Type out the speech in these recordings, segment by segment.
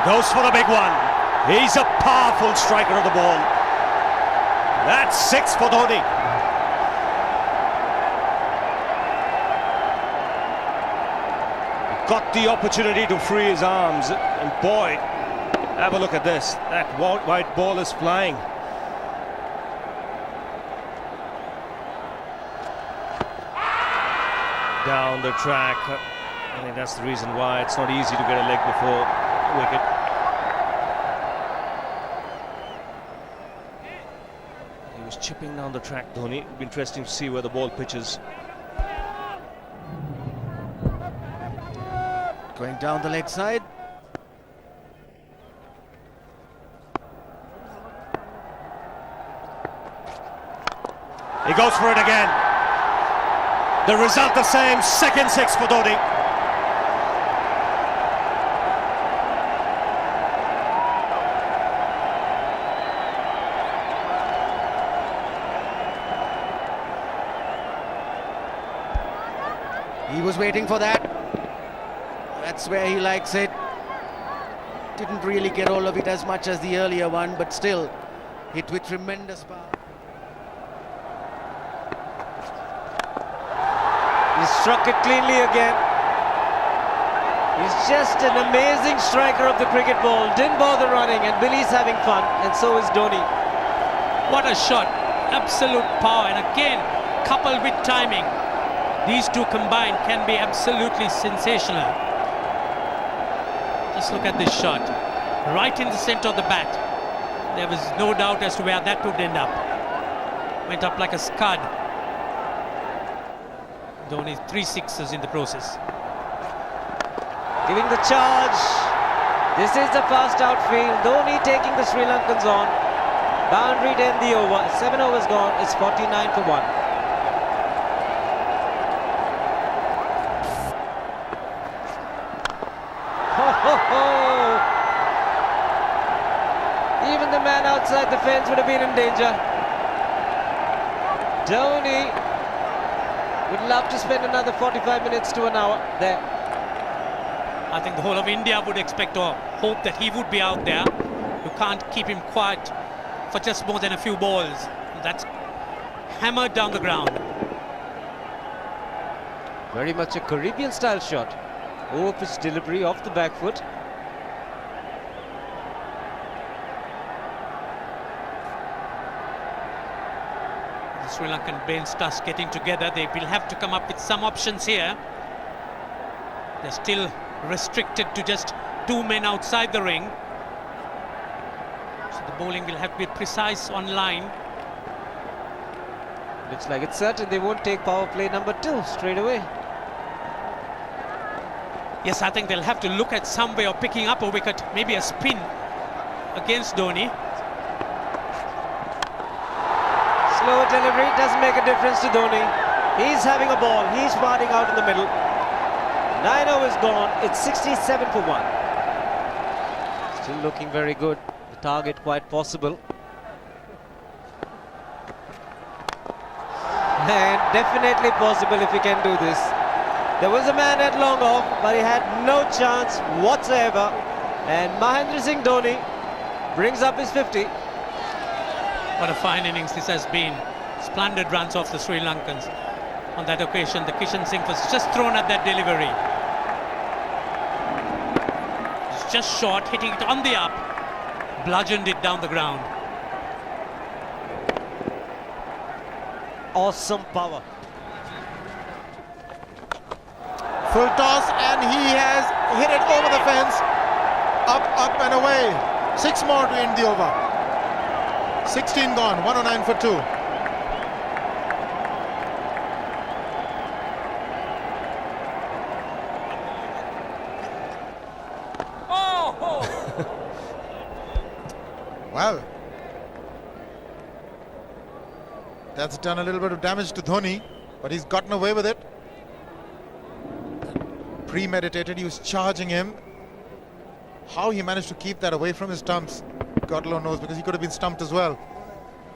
Goes for the big one. He's a powerful striker of the ball. That's 6 for Dhoni. Got the opportunity to free his arms, and boy, have a look at this. That white ball is flying. Down the track. I think that's the reason why it's not easy to get a leg before wicket. He was chipping down the track, Dhoni. It'll be interesting to see where the ball pitches. Going down the leg side. He goes for it again. The result the same, second 6 for Dhoni. He was waiting for that. That's where he likes it. Didn't really get all of it as much as the earlier one, but still hit with tremendous power. He struck it cleanly again. He's just an amazing striker of the cricket ball. Didn't bother running, and Billy's having fun, and so is Dhoni. What a shot. Absolute power, and again coupled with timing. These two combined can be absolutely sensational. Just look at this shot, right in the center of the bat. There was no doubt as to where that would end up. Went up like a scud. Dhoni 3 sixes in the process. Giving the charge. This is the fast outfield. Dhoni taking the Sri Lankans on. Boundary to end the over. 7 overs gone. It's 49 for 1. Even the man outside the fence would have been in danger. Dhoni would love to spend another 45 minutes to an hour there. I think the whole of India would expect or hope that he would be out there. You can't keep him quiet for just more than a few balls. That's hammered down the ground. Very much a Caribbean style shot. Over-pitch delivery off the back foot. The Sri Lankan bench starts getting together. They will have to come up with some options here. They're still restricted to just 2 men outside the ring. So the bowling will have to be precise on line. Looks like it's certain they won't take power play number 2 straight away. Yes, I think they'll have to look at some way of picking up a wicket, maybe a spin against Dhoni. Slower delivery doesn't make a difference to Dhoni. He's having a ball, he's firing out in the middle. 9 overs gone, it's 67 for 1. Still looking very good, the target quite possible. And definitely possible if he can do this. There was a man at long off, but he had no chance whatsoever. And Mahendra Singh Dhoni brings up his 50. What a fine innings this has been. Splendid runs off the Sri Lankans. On that occasion, the Kishan Singh was just thrown at that delivery. It's just short, hitting it on the up, bludgeoned it down the ground. Awesome power. Full toss, and he has hit it over the fence. Up and away. 6 more to end the over. 16 gone, 109 for 2. Well, that's done a little bit of damage to Dhoni, but he's gotten away with it. Premeditated, he was charging him. How he managed to keep that away from his stumps, God alone knows, because he could have been stumped as well.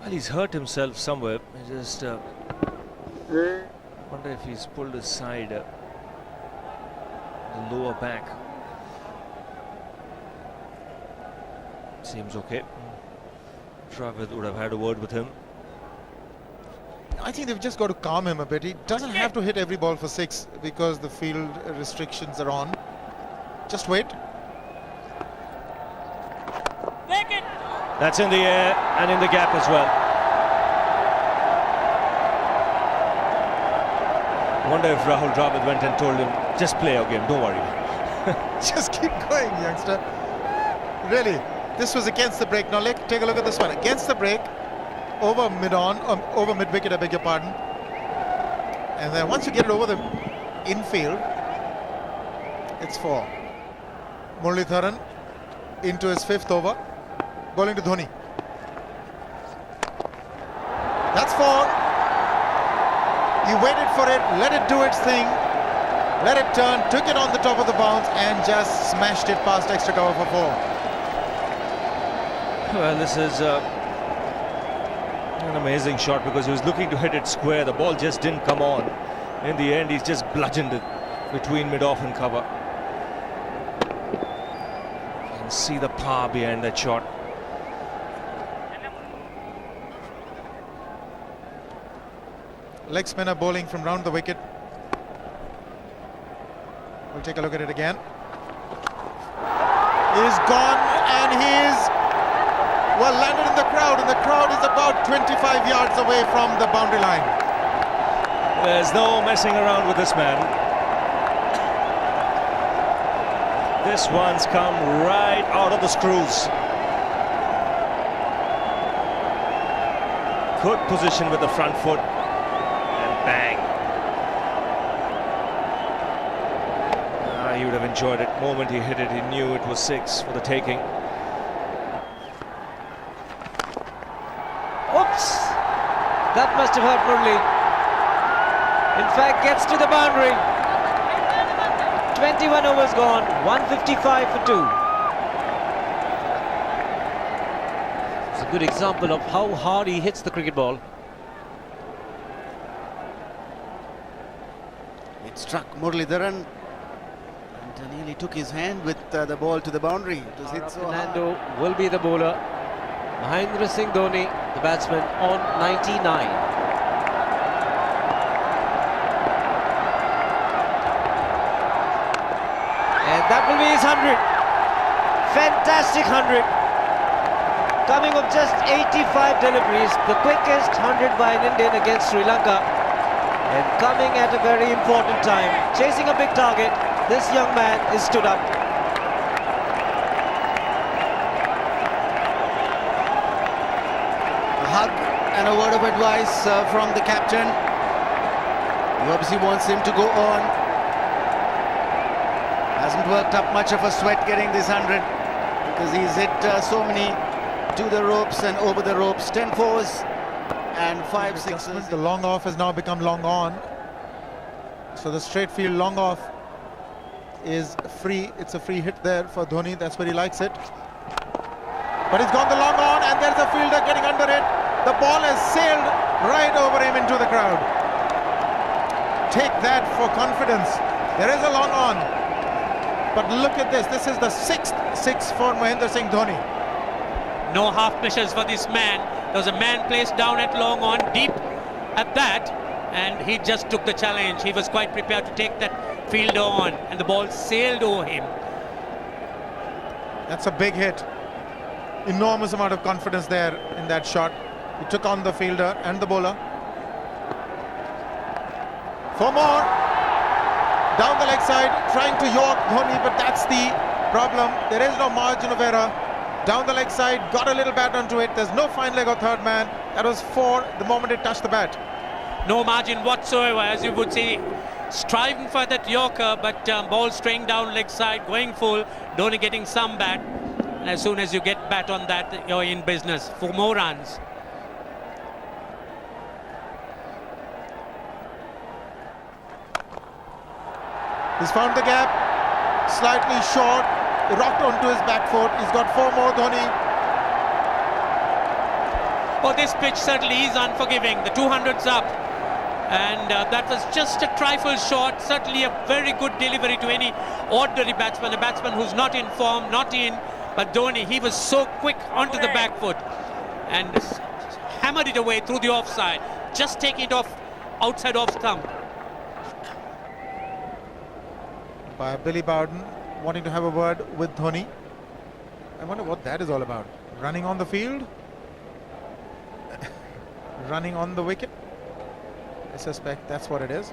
Well, he's hurt himself somewhere. I just wonder if he's pulled aside the lower back. Seems okay. Dravid would have had a word with him. I think they've just got to calm him a bit. He doesn't have to hit every ball for 6 because the field restrictions are on. Just wait. That's in the air and in the gap as well. I wonder if Rahul Dravid went and told him, just play your game, don't worry. Just keep going, youngster. Really, this was against the break. Now take a look at this one. Against the break, over mid-wicket, I beg your pardon. And then once you get it over the infield, it's 4. Muralitharan into his 5th over, bowling to Dhoni. That's 4. He waited for it, let it do its thing, let it turn, took it on the top of the bounce and just smashed it past extra cover for 4. Well, this is an amazing shot because he was looking to hit it square. The ball just didn't come on. In the end, he's just bludgeoned it between mid-off and cover. You can see the power behind that shot. Leg spinner bowling from round the wicket. We'll take a look at it again. He's gone and he's well landed in the crowd, and the crowd is about 25 yards away from the boundary line. There's no messing around with this man. This one's come right out of the screws. Good position with the front foot. Bang. He would have enjoyed it. The moment he hit it, he knew it was 6 for the taking. Oops! That must have hurt Murli. In fact, gets to the boundary. 21 overs gone, 155 for 2. It's a good example of how hard he hits the cricket ball. It struck Muralitharan and nearly took his hand with the ball to the boundary. It was hit so hard. Fernando will be the bowler. Mahendra Singh Dhoni, the batsman, on 99. And that will be his 100. Fantastic 100. Coming of just 85 deliveries, the quickest 100 by an Indian against Sri Lanka. And coming at a very important time, chasing a big target, this young man is stood up. A hug and a word of advice from the captain. He obviously wants him to go on. Hasn't worked up much of a sweat getting this 100 because he's hit so many to the ropes and over the ropes. 10 fours and 5 sixes. The long off has now become long on. So the straight field long off is free. It's a free hit there for Dhoni. That's where he likes it. But he's gone the long on and there's a fielder getting under it. The ball has sailed right over him into the crowd. Take that for confidence. There is a long on. But look at this. This is the 6th 6 for Mahendra Singh Dhoni. No half measures for this man. There was a man placed down at long on, deep at that, and he just took the challenge. He was quite prepared to take that fielder on, and the ball sailed over him. That's a big hit. Enormous amount of confidence there in that shot. He took on the fielder and the bowler. 4 more. Down the leg side, trying to york Dhoni, but that's the problem. There is no margin of error. Down the leg side, got a little bat onto it. There's no fine leg or third man. That was 4 the moment it touched the bat. No margin whatsoever, as you would say. Striving for that yorker, but ball straying down leg side, going full. Dhoni getting some bat. And as soon as you get bat on that, you're in business for more runs. He's found the gap, slightly short, rocked onto his back foot. He's got 4 more, Dhoni. Oh, this pitch certainly is unforgiving. The 200's up. And that was just a trifle short. Certainly a very good delivery to any ordinary batsman. A batsman who's not in form, not in But Dhoni, he was so quick onto the back foot and hammered it away through the offside, just taking it off outside off stump. By Billy Bowden wanting to have a word with Dhoni. I wonder what that is all about. Running on the field? Running on the wicket? I suspect that's what it is.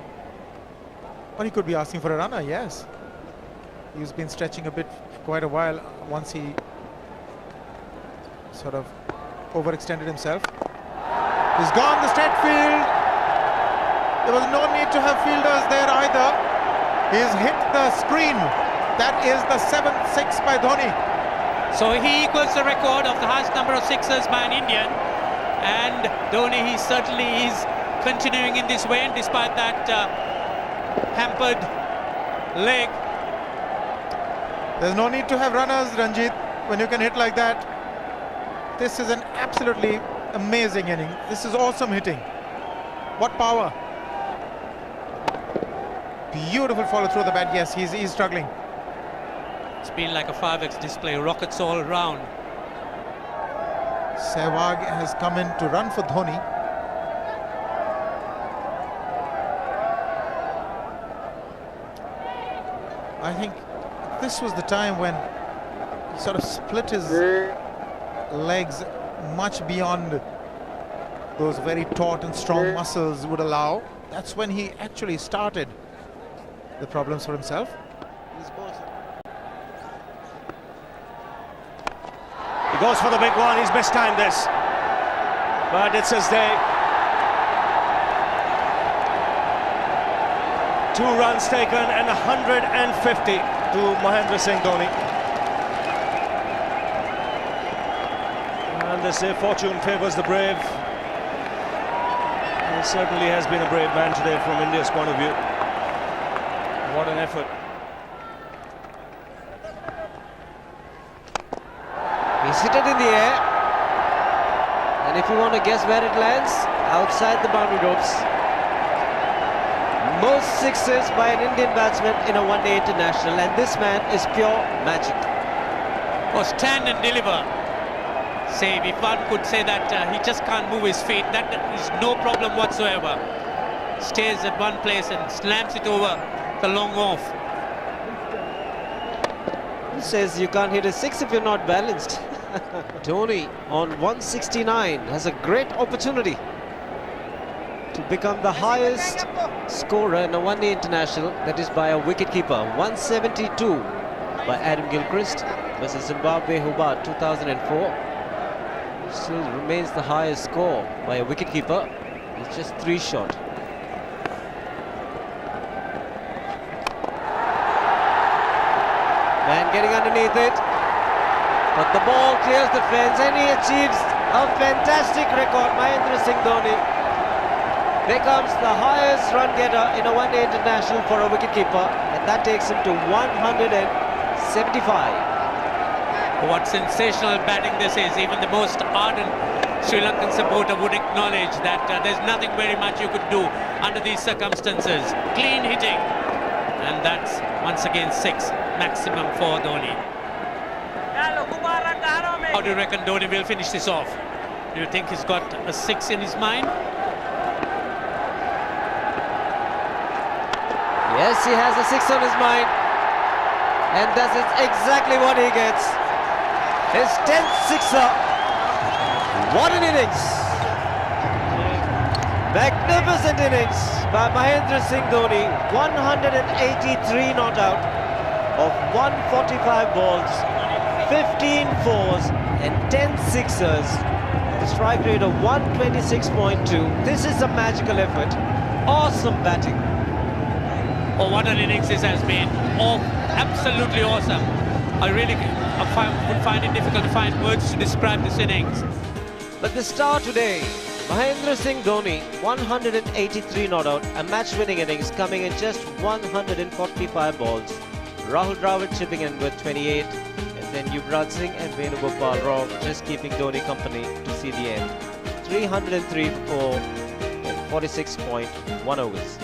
Or he could be asking for a runner, yes. He's been stretching a bit for quite a while once he sort of overextended himself. He's gone the straight field. There was no need to have fielders there either. He's hit the screen. That is the 7th six by Dhoni. So he equals the record of the highest number of sixes by an Indian. And Dhoni, he certainly is continuing in this way, and despite that hampered leg. There's no need to have runners, Ranjit, when you can hit like that. This is an absolutely amazing inning. This is awesome hitting. What power. Beautiful follow through the bat. Yes, he's struggling. It's been like a 5x display, rockets all around. Sehwag has come in to run for Dhoni. I think this was the time when he sort of split his legs much beyond those very taut and strong muscles would allow. That's when he actually started the problems for himself. He goes for the big one. He's mistimed this, but it's his day. 2 runs taken and 150 to Mahendra Singh Dhoni. And they say fortune favours the brave. He certainly has been a brave man today from India's point of view. What an effort. He's hit it in the air. And if you want to guess where it lands, outside the boundary ropes. Most sixes by an Indian batsman in a one-day international, and this man is pure magic. Or stand and deliver. Say, if one could say that he just can't move his feet, that is no problem whatsoever. Stays at one place and slams it over the long off. He says you can't hit a 6 if you're not balanced. Dhoni on 169 has a great opportunity to become the highest scorer in a one-day international, that is by a wicketkeeper. 172 by Adam Gilchrist versus Zimbabwe Hobart 2004. Still remains the highest score by a wicketkeeper. It's just 3 short. Man getting underneath it, but the ball clears the fence and he achieves a fantastic record. Mahendra Singh Dhoni becomes the highest run getter in a one-day international for a wicketkeeper, and that takes him to 175. What sensational batting this is. Even the most ardent Sri Lankan supporter would acknowledge that there's nothing very much you could do under these circumstances. Clean hitting, and that's once again 6 maximum for Dhoni. How do you reckon Dhoni will finish this off? Do you think he's got a 6 in his mind? Yes, he has a 6 on his mind, and that is exactly what he gets. His 10th sixer. What an innings! Magnificent innings by Mahendra Singh Dhoni. 183 not out of 145 balls, 15 fours and 10 sixers. The strike rate of 126.2. This is a magical effort. Awesome batting. Oh, what an innings this has been. Oh, absolutely awesome. I really would find it difficult to find words to describe this innings. But the star today, Mahendra Singh Dhoni, 183 not out, a match-winning innings coming in just 145 balls. Rahul Dravid chipping in with 28, and then Yuvraj Singh and Venugopal Rao just keeping Dhoni company to see the end. 303 for 46.1 overs.